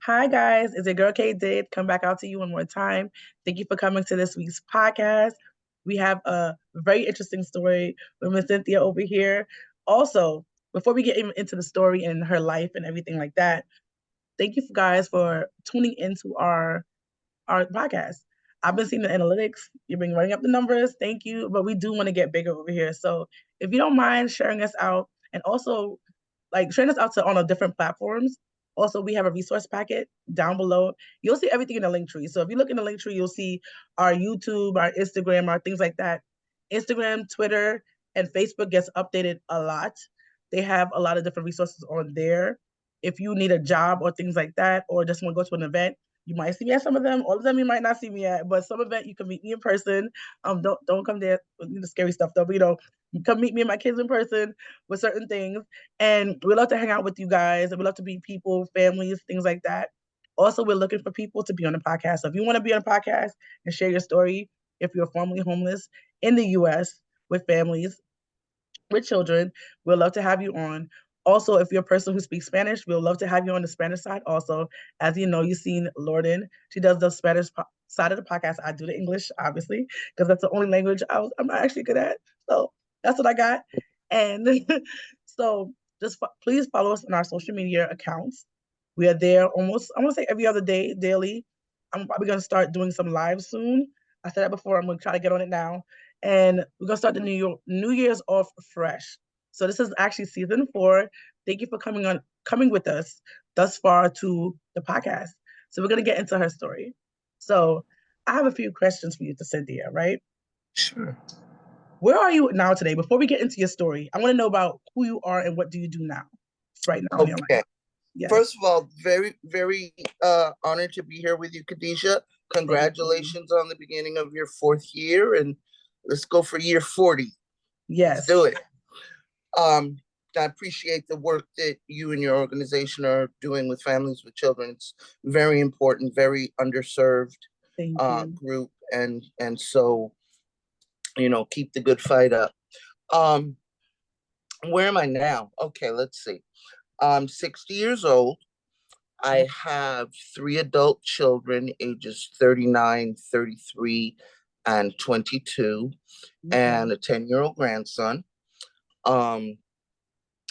Hi guys, it's your girl K Did. Come back out to you one more time. Thank you for coming to this week's podcast. We have a very interesting story with Miss Cynthia over here. Also, before we get even into the story and her life and everything like that, thank you guys for tuning into our podcast. I've been seeing the analytics. You've been running up the numbers. Thank you. But we do want to get bigger over here. So if you don't mind sharing us out and also like sharing us out to on a different platforms. Also, we have a resource packet down below. You'll see everything in the link tree. So if you look in the link tree, you'll see our YouTube, our Instagram, our things like that. Instagram, Twitter, and Facebook gets updated a lot. They have a lot of different resources on there. If you need a job or things like that, or just want to go to an event, you might see me at some of them. All of them you might not see me at, but some event you can meet me in person. Don't come there with the scary stuff though. But you come meet me and my kids in person with certain things. And we love to hang out with you guys. And we love to meet people, families, things like that. Also, we're looking for people to be on the podcast. So if you want to be on a podcast and share your story, if you're formerly homeless in the US with families, with children, we'd love to have you on. Also, if you're a person who speaks Spanish, we'd love to have you on the Spanish side also. As you know, you've seen Lorden. She does the Spanish side of the podcast. I do the English, obviously, because that's the only language I'm not actually good at. So that's what I got. And so just please follow us on our social media accounts. We are there almost, I want to say every other day, daily. I'm probably going to start doing some live soon. I said that before. I'm going to try to get on it now. And we're going to start the New Year's off fresh. So this is actually season 4. Thank you for coming with us thus far to the podcast. So we're going to get into her story. So I have a few questions for you to Cynthia, right? Sure. Where are you now today? Before we get into your story, I want to know about who you are and what do you do now, right now in your life. Yes. First of all, very, very honored to be here with you, Khadijah. Congratulations on the beginning of your 4th year, and let's go for year 40. Yes. Let's do it. I appreciate the work that you and your organization are doing with families with children. It's very important, very underserved group, and so, keep the good fight up. Where am I now? Okay, let's see. I'm 60 years old. I have 3 adult children, ages 39, 33, and 22, and a 10-year-old grandson.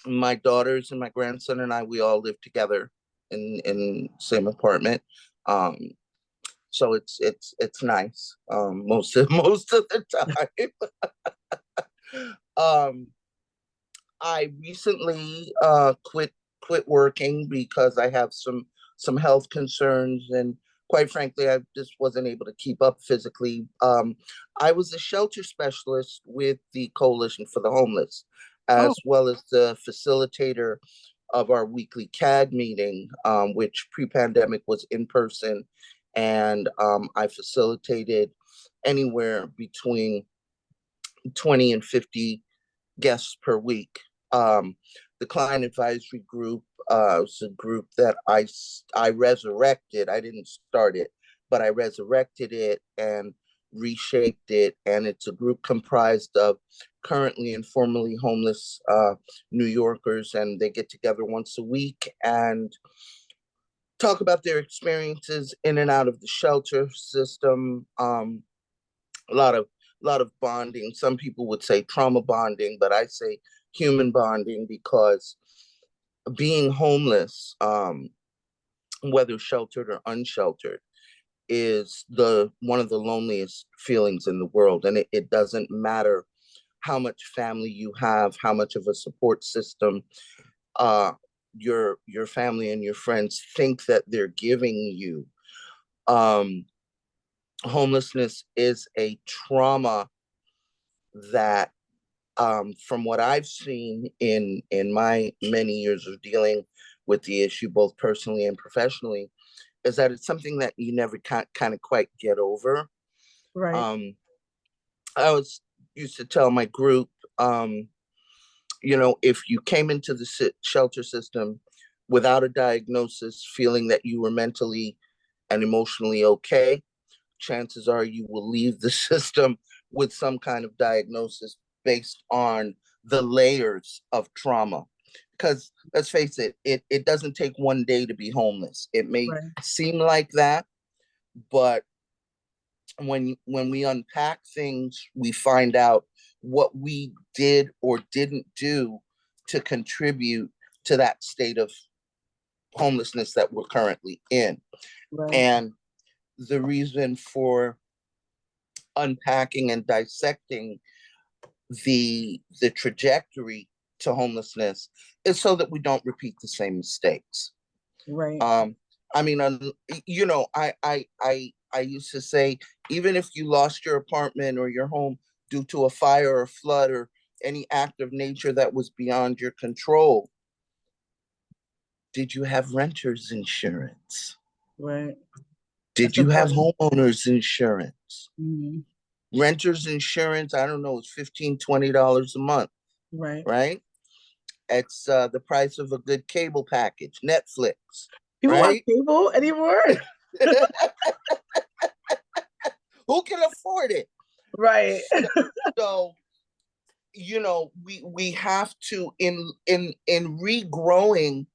My daughters and my grandson and I, we all live together in same apartment. So it's nice. Most of the time. I recently quit working because I have some health concerns, and quite frankly, I just wasn't able to keep up physically. I was a shelter specialist with the Coalition for the Homeless, as well as the facilitator of our weekly CAD meeting, which pre-pandemic was in person, and I facilitated anywhere between 20 and 50 guests per week. The client advisory group was a group that I resurrected. I didn't start it, but I resurrected it and reshaped it. And it's a group comprised of currently and formerly homeless New Yorkers, and they get together once a week and talk about their experiences in and out of the shelter system. A lot of bonding. Some people would say trauma bonding, but I say human bonding, because being homeless, whether sheltered or unsheltered, is one of the loneliest feelings in the world. And it doesn't matter how much family you have, how much of a support system your family and your friends think that they're giving you. Homelessness is a trauma that, from what I've seen in my many years of dealing with the issue, both personally and professionally, is that it's something that you never kind of quite get over. Right. I used to tell my group, if you came into the shelter system without a diagnosis, feeling that you were mentally and emotionally okay, chances are you will leave the system with some kind of diagnosis based on the layers of trauma, because let's face it, it doesn't take one day to be homeless. It may Right. seem like that, but when we unpack things, we find out what we did or didn't do to contribute to that state of homelessness that we're currently in. Right. And the reason for unpacking and dissecting the trajectory to homelessness is so that we don't repeat the same mistakes. Right. I mean, you know, I used to say, even if you lost your apartment or your home due to a fire or flood or any act of nature that was beyond your control, did you have renter's insurance? Right. Did That's you have important. homeowner's insurance? Mm-hmm. Renter's insurance, I don't know, it's $15, $20 a month, Right. right? It's the price of a good cable package, Netflix, People watch right? cable anymore? Who can afford it? Right. So, you know, we have to, in regrowing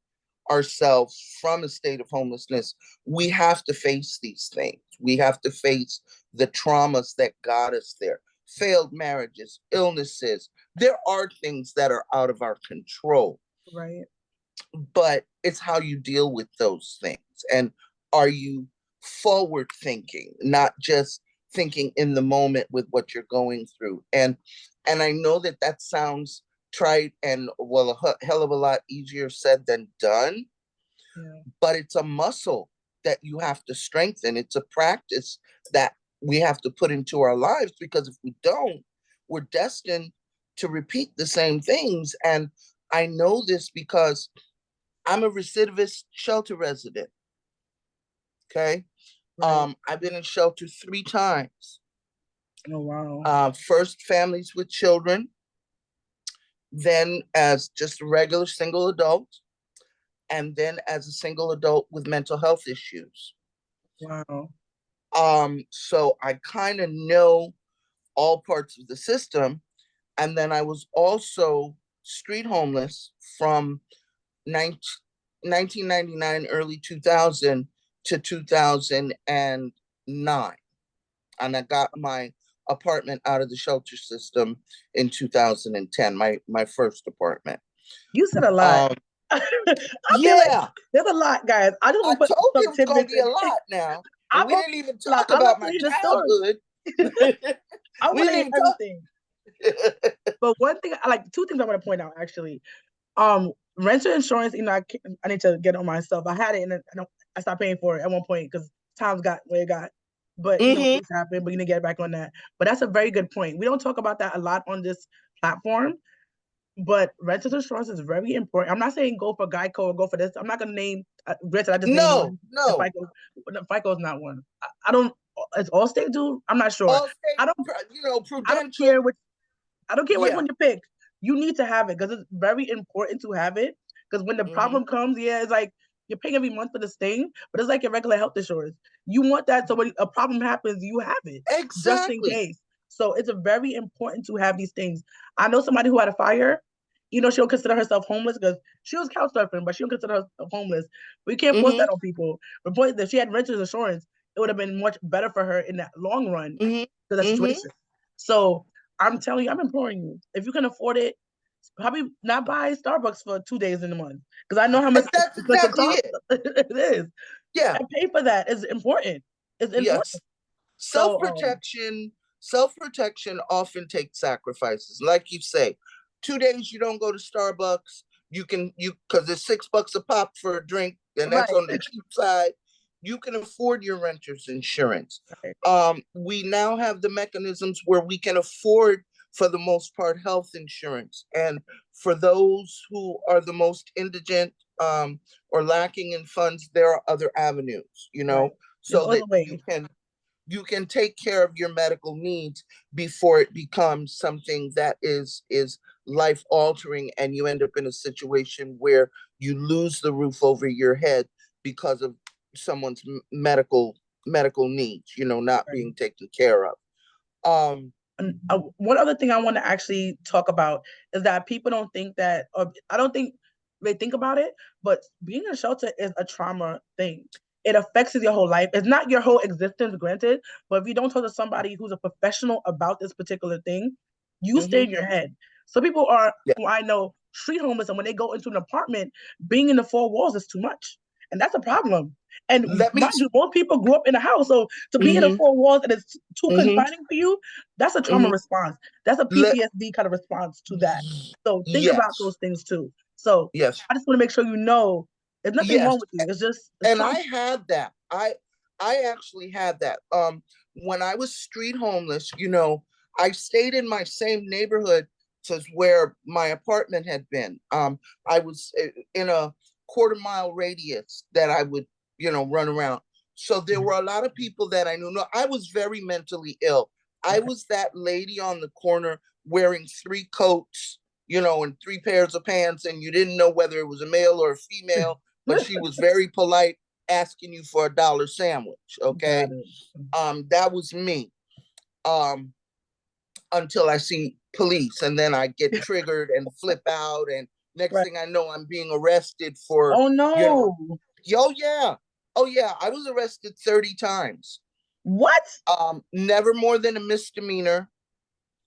ourselves from a state of homelessness, we have to face these things. We have to face the traumas that got us there. Failed marriages, illnesses. There are things that are out of our control. Right. But it's how you deal with those things. And are you forward thinking, not just thinking in the moment with what you're going through? And I know that that sounds trite and, well, a hell of a lot easier said than done. Yeah. But it's a muscle that you have to strengthen. It's a practice that we have to put into our lives, because if we don't, we're destined to repeat the same things. And I know this because I'm a recidivist shelter resident. Okay. Right. I've been in shelter 3 times. Oh, wow. First, families with children, then as just a regular single adult, and then as a single adult with mental health issues. Wow. So I kind of know all parts of the system. And then I was also street homeless from 1999, early 2000 to 2009. And I got my apartment out of the shelter system in 2010, my first apartment. You said a lot. I feel like Yeah, there's a lot, guys. I just I want to put told you some it was going to tidbits be a in. lot now. And I'm we okay didn't even with a lot. talk I love about to my hear the story. childhood. I We want to didn't hear even talk. everything. But one thing, I like two things I want to point out actually. Rental insurance, you know, I need to get on myself. I had it and I stopped paying for it at one point because times got where it got. But you know, Mm-hmm. things happen, but you need to get back on that. But that's a very good point. We don't talk about that a lot on this platform, but rental insurance is very important. I'm not saying go for Geico or go for this. I'm not gonna name. Granted, I just named No, one. And no. FICO is not one. I don't. Is Allstate do? I'm not sure. I Allstate, don't. you know, I don't care Prudential. which. I don't care which Yeah. one you pick. You need to have it because it's very important to have it. Because when the Mm-hmm. problem comes, yeah, it's like you're paying every month for this thing, but it's like your regular health insurance. You want that so when a problem happens, you have it just in Exactly. case. So it's a very important to have these things. I know somebody who had a fire. You know, she don't consider herself homeless because she was couch surfing, but she don't consider herself homeless. We can't force Mm-hmm. that on people. The point that she had renter's insurance, it would have been much better for her in that long run Mm-hmm. to the Mm-hmm. situation. So I'm telling you, I'm imploring you, if you can afford it, probably not buy Starbucks for 2 days in the month because I know how much And that's expensive exactly cost it. it is. Yeah. And pay for that is important. It's Yes. important. So Self-protection, self-protection often takes sacrifices. Like you say, 2 days you don't go to Starbucks, you because it's $6 a pop for a drink, and that's right, on the cheap side. You can afford your renter's insurance. right, We now have the mechanisms where we can afford, for the most part, health insurance. And for those who are the most indigent, or lacking in funds, there are other avenues, you right. know, There's so always that a way. you can take care of your medical needs before it becomes something that is life altering, and you end up in a situation where you lose the roof over your head because of someone's medical needs, you know, not Right. being taken care of. um And one other thing I want to actually talk about is that people don't think that, or I don't think they think about it, but being in a shelter is a trauma thing. It affects your whole life. It's not your whole existence, granted, but if you don't talk to somebody who's a professional about this particular thing, you stay in your head. Some people are, who I know, street homeless, and when they go into an apartment, being in the four walls is too much. And that's a problem. And mind you, most people grew up in a house. So to be in the four walls and it's too confining for you, that's a trauma response. That's a PTSD kind of response to that. So think about those things too. So I just want to make sure you know there's nothing wrong with you. It's just and I had that. I actually had that. When I was street homeless, you know, I stayed in my same neighborhood to where my apartment had been. I was in a quarter-mile radius that I would, you know, run around. So there were a lot of people that I knew. No, I was very mentally ill. I was that lady on the corner wearing 3 coats, you know, and 3 pairs of pants, and you didn't know whether it was a male or a female, but she was very polite, asking you for $1 sandwich. Okay. That was me. Until I see police, and then I get triggered and flip out, and next thing I know, I'm being arrested for, oh no, you know, oh yeah, I was arrested 30 times. What? Never more than a misdemeanor.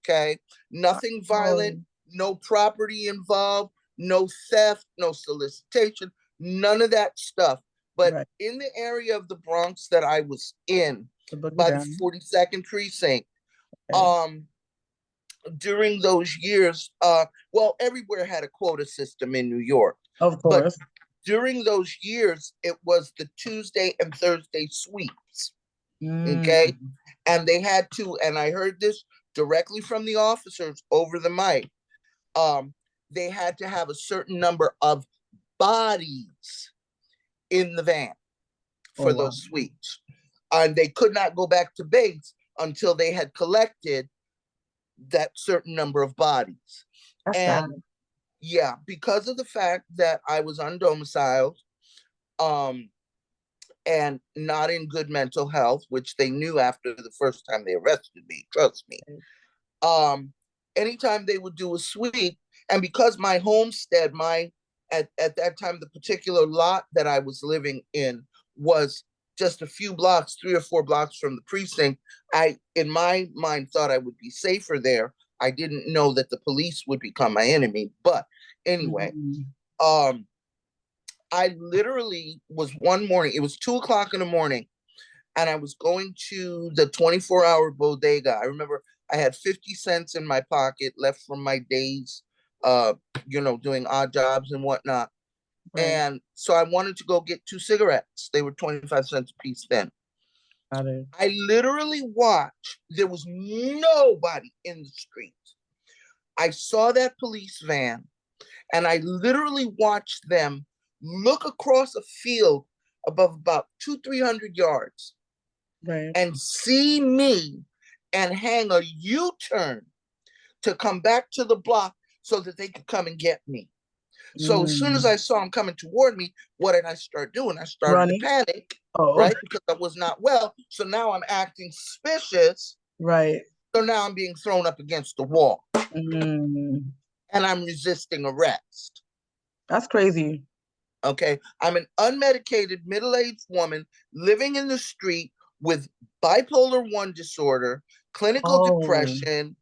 Okay, nothing violent, no property involved, no theft, no solicitation, none of that stuff. But in the area of the Bronx that I was in, by the 42nd precinct, during those years, well, everywhere had a quota system in New York. Of course. But during those years, it was the Tuesday and Thursday sweeps. Okay. And they had to, and I heard this directly from the officers over the mic. They had to have a certain number of bodies in the van for those sweeps. And they could not go back to base until they had collected that certain number of bodies. That's sad. Yeah, because of the fact that I was undomiciled, and not in good mental health, which they knew after the first time they arrested me, trust me. Anytime they would do a sweep, and because my homestead, at that time, the particular lot that I was living in was just a few blocks, 3 or 4 blocks from the precinct, I, in my mind, thought I would be safer there. I didn't know that the police would become my enemy. But anyway, I literally was one morning, it was 2:00 in the morning, and I was going to the 24-hour bodega. I remember I had 50 cents in my pocket left from my days, you know, doing odd jobs and whatnot. And so I wanted to go get 2 cigarettes. They were 25 cents a piece then. I literally watched, there was nobody in the street. I saw that police van, and I literally watched them look across a field above about 200-300 yards and see me and hang a U-turn to come back to the block so that they could come and get me. So as soon as I saw him coming toward me, what did I start doing? I started to panic, right? Because I was not well. So now I'm acting suspicious. Right. So now I'm being thrown up against the wall. And I'm resisting arrest. That's crazy. Okay. I'm an unmedicated middle-aged woman living in the street with bipolar 1 disorder, clinical depression,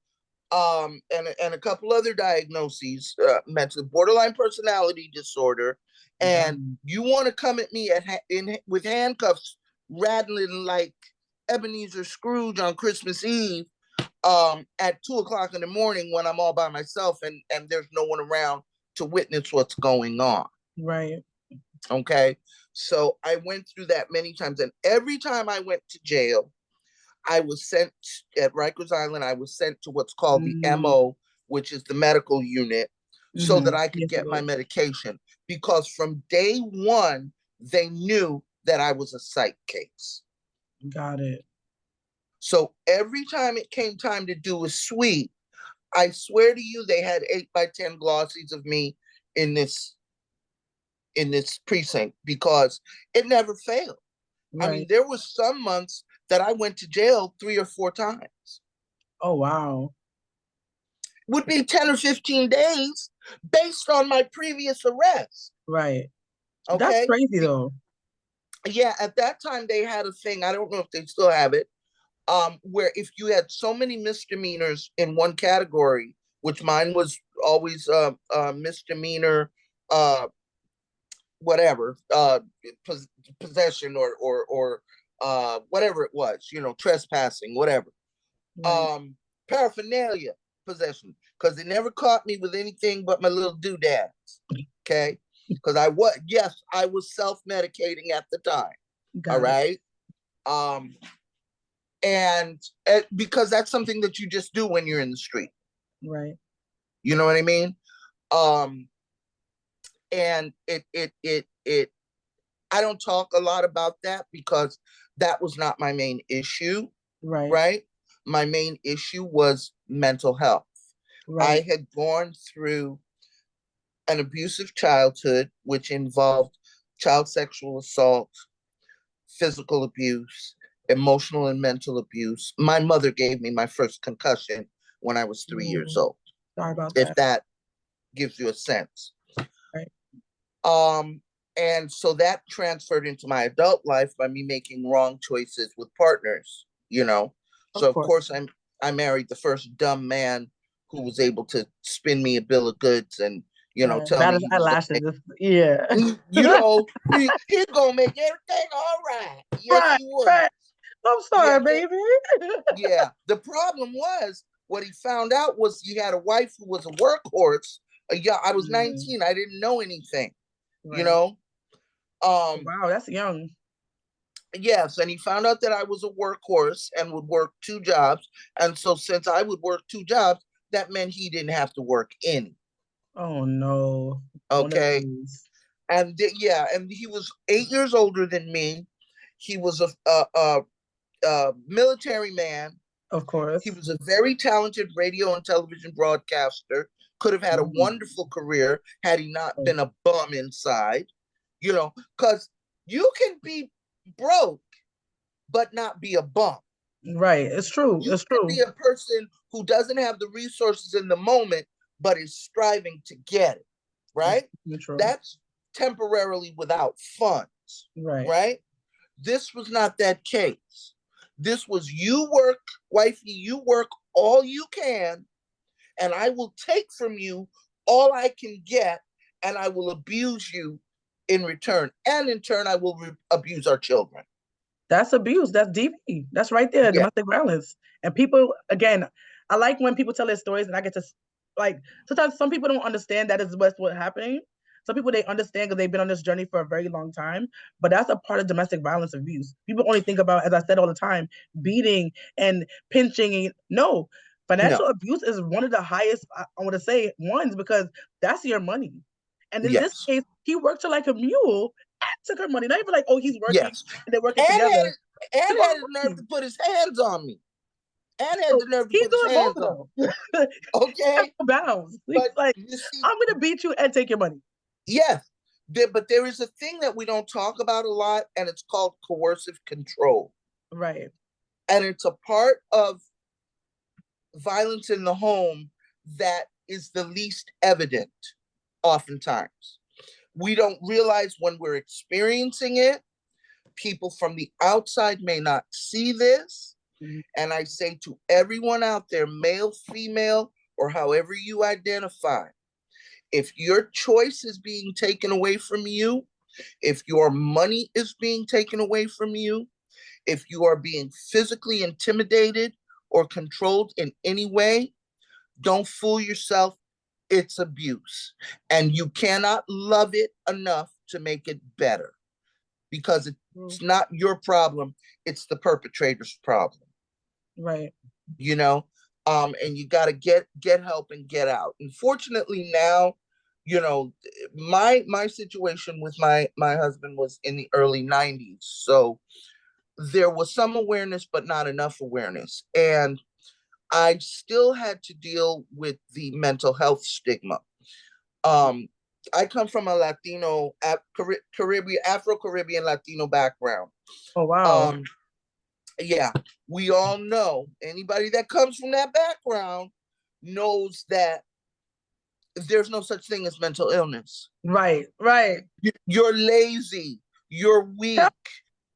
and a couple other diagnoses, mental borderline personality disorder, and you want to come at me with handcuffs, rattling like Ebenezer Scrooge on Christmas Eve, at 2:00 in the morning when I'm all by myself and there's no one around to witness what's going on. Right. Okay. So I went through that many times, and every time I went to jail, I was sent at Rikers Island. I was sent to what's called the MO, which is the medical unit, so that I could get my medication. Because from day one, they knew that I was a psych case. Got it. So every time it came time to do a sweep, I swear to you, they had 8x10 glossies of me in this precinct, because it never failed. I mean, there was some months that I went to jail 3 or 4 times. Oh, wow. Would be 10 or 15 days, based on my previous arrest. Right. Okay. That's crazy though. Yeah, at that time they had a thing, I don't know if they still have it, where if you had so many misdemeanors in one category, which mine was always misdemeanor, whatever, possession or whatever it was, trespassing, whatever, Right. paraphernalia possession, because they never caught me with anything but my little doodads. Okay, because I was self-medicating at the time. All Got it. right. And because that's something that you just do when you're in the street. Right. You know what I mean? And it I don't talk a lot about that because that was not my main issue. Right. Right. My main issue was mental health. Right. I had gone through an abusive childhood, which involved child sexual assault, physical abuse, emotional and mental abuse. My mother gave me my first concussion when I was 3 years old. Sorry about if that. that gives you a sense. Right. And so that transferred into my adult life by me making wrong choices with partners, So of course I married the first dumb man who was able to spin me a bill of goods and tell that me is he was eyelashes. Yeah. he's gonna make everything all right. Yes, Right, he would. right. I'm sorry, Yeah, baby. yeah. The problem was what he found out was he had a wife who was a workhorse. Yeah, I was 19. I didn't know anything. Right. Wow, that's young. Yes, and he found out that I was a workhorse and would work 2 jobs. And so since I would work 2 jobs, that meant he didn't have to work any. Oh no. Okay. And and he was 8 years older than me. He was a military man. Of course. He was a very talented radio and television broadcaster. Could have had a wonderful career had he not been a bum inside. Because you can be broke but not be a bum. Right. It's true. You can be a person who doesn't have the resources in the moment but is striving to get it. Right? That's temporarily without funds. Right? This was not that case. This was you work, wifey, you work all you can, and I will take from you all I can get, and I will abuse you in return. And in turn, I will abuse our children. That's abuse. That's DV. That's right there, domestic violence. And people, again, I like when people tell their stories and I get to, sometimes some people don't understand that is what's happening. Some people, they understand because they've been on this journey for a very long time, but that's a part of domestic violence abuse. People only think about, as I said all the time, beating and pinching. No, financial abuse is one of the highest, I want to say, ones, because that's your money. And in this case, he worked her like a mule and took her money. Not even like, oh, he's working and they're working together. And had the nerve to put his hands on me. And had the nerve to put his hands on me. Okay? Bounds. But like, I'm going to beat you and take your money. Yes. But there is a thing that we don't talk about a lot, and it's called coercive control. Right. And it's a part of violence in the home that is the least evident oftentimes. We don't realize when we're experiencing it. People from the outside may not see this. And I say to everyone out there, male, female, or however you identify, if your choice is being taken away from you, if your money is being taken away from you, if you are being physically intimidated or controlled in any way, don't fool yourself. It's abuse. And you cannot love it enough to make it better, because it's not your problem. It's the perpetrator's problem. Right. And you got to get help and get out. Unfortunately now, my situation with my husband was in the early 90s. So there was some awareness, but not enough awareness. And I still had to deal with the mental health stigma. I come from a Latino, Caribbean, Afro-Caribbean Latino background. Oh, wow. Yeah, we all know, anybody that comes from that background knows that there's no such thing as mental illness. Right, right. You're lazy, you're weak, you're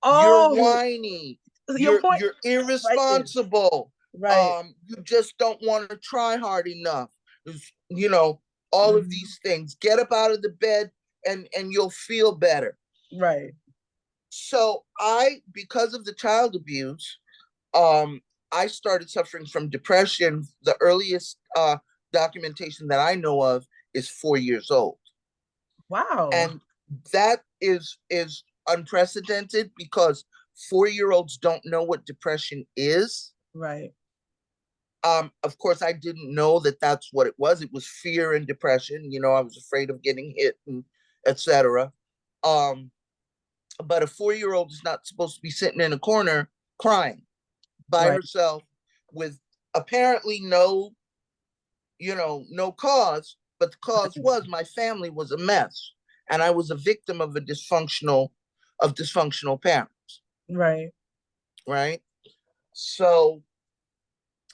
Oh, whiny, your point. you're Right there. irresponsible. Right. You just don't want to try hard enough. You know, all of these things. Get up out of the bed and you'll feel better. Right. So because of the child abuse, I started suffering from depression. The earliest documentation that I know of is 4 years old. Wow. And that is unprecedented because 4-year-olds don't know what depression is. Right. Of course, I didn't know that that's what it was. It was fear and depression. You know, I was afraid of getting hit and etc. But a 4-year-old is not supposed to be sitting in a corner crying by Right. herself with apparently no cause. But the cause was my family was a mess, and I was a victim of dysfunctional parents. Right. Right. So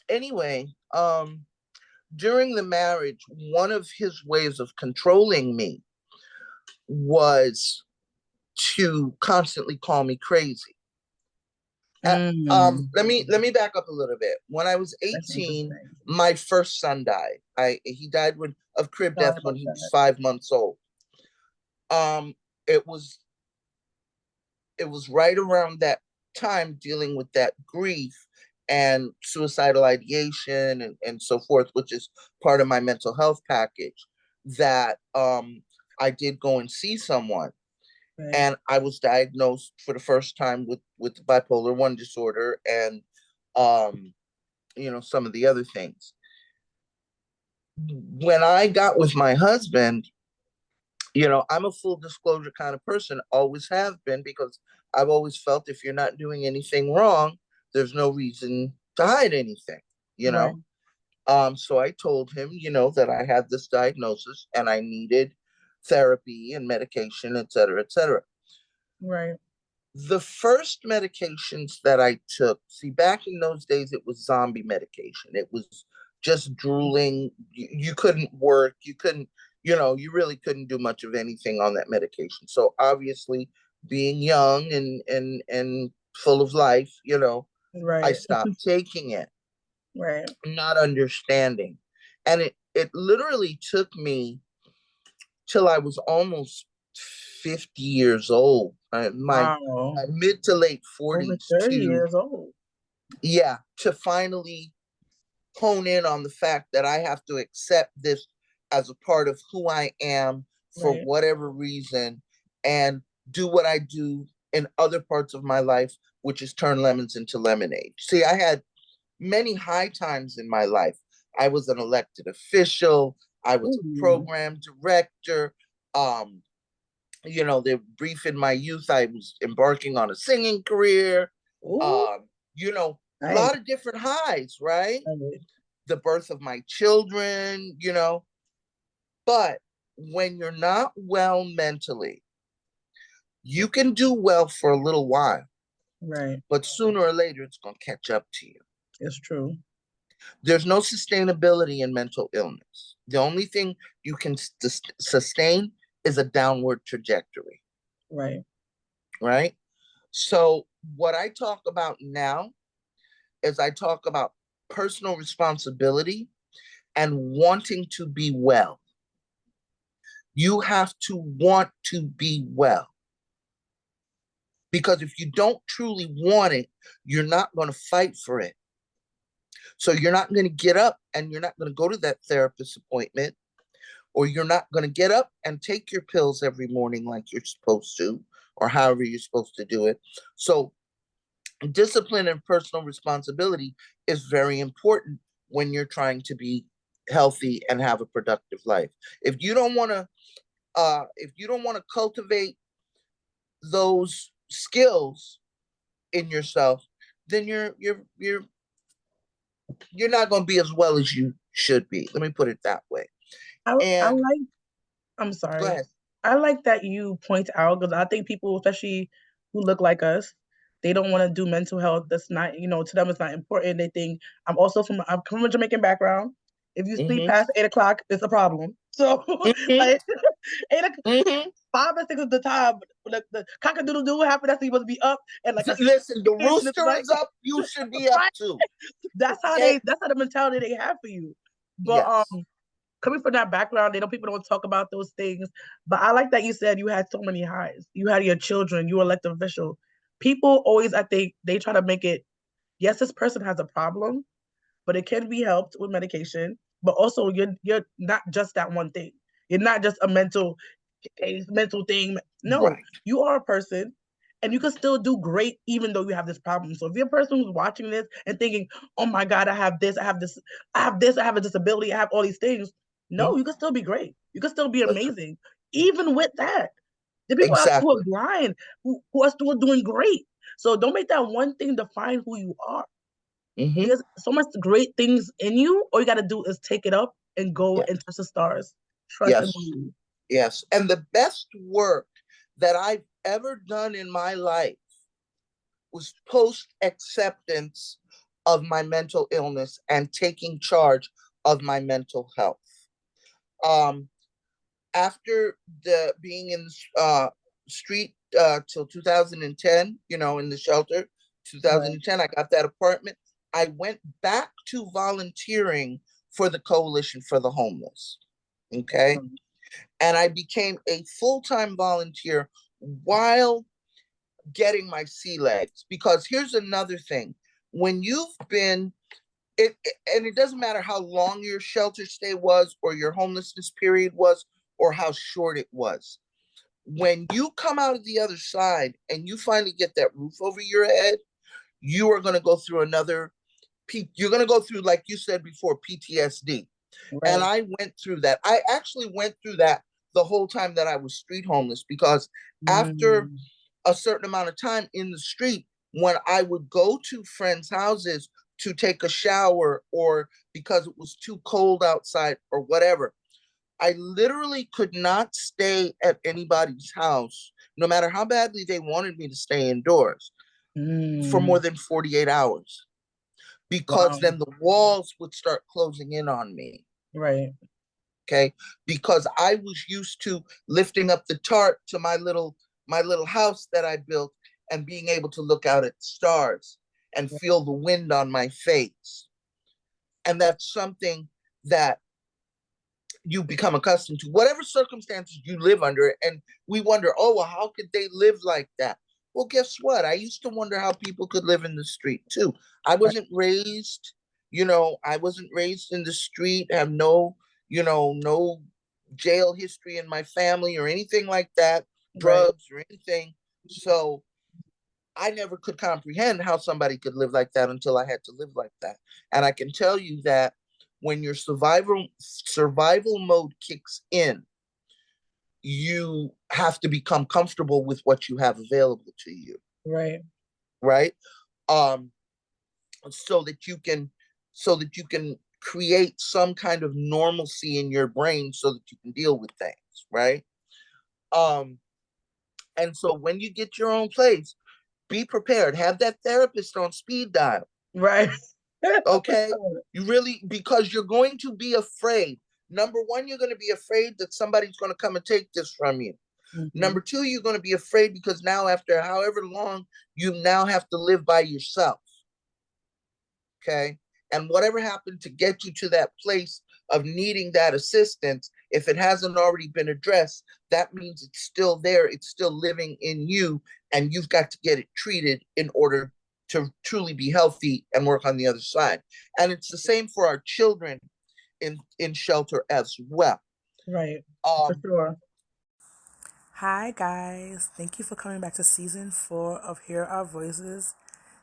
anyway, during the marriage, one of his ways of controlling me was to constantly call me crazy. Let me back up a little bit. When I was 18, my first son died. He died of crib death when he was 5 months old. It was right around that time, dealing with that grief and suicidal ideation and so forth, which is part of my mental health package, that I did go and see someone. Right. And I was diagnosed for the first time with bipolar 1 disorder and some of the other things. When I got with my husband, I'm a full disclosure kind of person, always have been, because I've always felt if you're not doing anything wrong, there's no reason to hide anything, Right. So I told him, that I had this diagnosis and I needed therapy and medication, et cetera, et cetera. Right. The first medications that I took, see, back in those days, it was zombie medication. It was just drooling. You couldn't work. You couldn't, you really couldn't do much of anything on that medication. So obviously, being young and full of life, right. I stopped taking it. Right. Not understanding. And it literally took till I was almost 50 years old, my mid to late 40s. Over 30 years old. Yeah, to finally hone in on the fact that I have to accept this as a part of who I am for right. whatever reason, and do what I do in other parts of my life, which is turn lemons into lemonade. See, I had many high times in my life. I was an elected official. I was a program director. The brief in my youth, I was embarking on a singing career. A lot of different highs, right? The birth of my children, But when you're not well mentally, you can do well for a little while. Right. But sooner or later, it's going to catch up to you. It's true. There's no sustainability in mental illness. The only thing you can sustain is a downward trajectory. Right. Right? So what I talk about now is I talk about personal responsibility and wanting to be well. You have to want to be well. Because if you don't truly want it, you're not going to fight for it. So you're not going to get up and you're not going to go to that therapist appointment, or you're not going to get up and take your pills every morning like you're supposed to, or however you're supposed to do it. So discipline and personal responsibility is very important when you're trying to be healthy and have a productive life. If you don't want to cultivate those skills in yourself, then you're not going to be as well as you should be. Let me put it that way. I'm sorry. Go ahead. I like that you point out, because I think people, especially who look like us, they don't want to do mental health. That's not, to them, it's not important. They think I'm from a Jamaican background, If you sleep past 8 o'clock, it's a problem. So like 8 o'clock, 5 or 6 is the time. The cock-a-doodle-doo happened. That's when you're supposed to be up and like Listen, the rooster right? is up. You should be up Right. too. That's how Okay? that's how the mentality they have for you. But Yes. coming from that background, people don't talk about those things. But I like that you said you had so many highs. You had your children, you were elected official. People always, I think, they try to make it, yes, this person has a problem, but it can be helped with medication. But also you're not just that one thing. You're not just a mental thing. No, Right. you are a person and you can still do great even though you have this problem. So if you're a person who's watching this and thinking, oh my God, I have this, I have this, I have this, I have a disability, I have all these things. No, you can still be great. You can still be amazing. Even with that. The people out who are Exactly. blind, who are still doing great. So don't make that one thing define who you are. There's so much great things in you. All you got to do is take it up and go Yeah. and touch the stars. Trust and Yes. believe. Yes. And the best work that I've ever done in my life was post acceptance of my mental illness and taking charge of my mental health. After the being in street till 2010, in the shelter, 2010, I got that apartment. I went back to volunteering for the Coalition for the Homeless. Okay. And I became a full-time volunteer while getting my sea legs. Because here's another thing. When you've been, and it doesn't matter how long your shelter stay was or your homelessness period was or how short it was. When you come out of the other side and you finally get that roof over your head, you are going to go through you're going to go through, like you said before, PTSD. Right. And I went through that. I actually went through that the whole time that I was street homeless, because after a certain amount of time in the street, when I would go to friends' houses to take a shower or because it was too cold outside or whatever, I literally could not stay at anybody's house, no matter how badly they wanted me to stay indoors, for more than 48 hours. Because then the walls would start closing in on me. Right. Okay. Because I was used to lifting up the tarp to my little house that I built and being able to look out at the stars and feel the wind on my face. And that's something that you become accustomed to, whatever circumstances you live under. And we wonder, oh, well, how could they live like that? Well, guess what? I used to wonder how people could live in the street too. I wasn't raised, I wasn't raised in the street, have no jail history in my family or anything like that, drugs or anything. So I never could comprehend how somebody could live like that until I had to live like that. And I can tell you that when your survival mode kicks in, you have to become comfortable with what you have available to you. Right. Right. So that you can create some kind of normalcy in your brain so that you can deal with things. Right. And so when you get your own place, be prepared. Have that therapist on speed dial. Right. Okay. Because you're going to be afraid. Number one, you're going to be afraid that somebody's going to come and take this from you. Number two, you're going to be afraid because now, after however long, you now have to live by yourself. Okay. And whatever happened to get you to that place of needing that assistance, if it hasn't already been addressed, that means it's still there. It's still living in you, and you've got to get it treated in order to truly be healthy and work on the other side. And it's the same for our children in shelter as well. Right. For sure. Hi guys, thank you for coming back to season 4 of Hear Our Voices.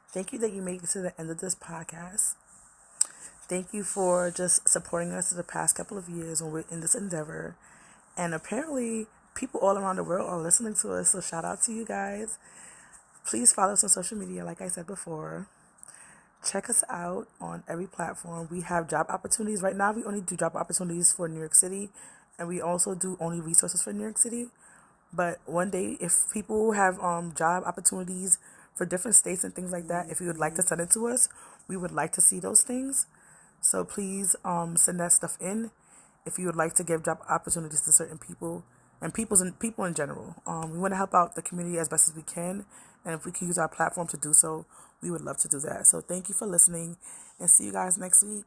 Thank you that you made it to the end of this podcast. Thank you for just supporting us for the past couple of years when we're in this endeavor. And apparently people all around the world are listening to us, so shout out to you guys. Please follow us on social media, like I said before. Check us out on every platform. We have job opportunities. Right now we only do job opportunities for New York City, and we also do only resources for New York City. But one day, if people have job opportunities for different states and things like that, if you would like to send it to us, we would like to see those things. So please send that stuff in if you would like to give job opportunities to certain people and people in general. We want to help out the community as best as we can, and if we can use our platform to do so, we would love to do that. So thank you for listening, and see you guys next week.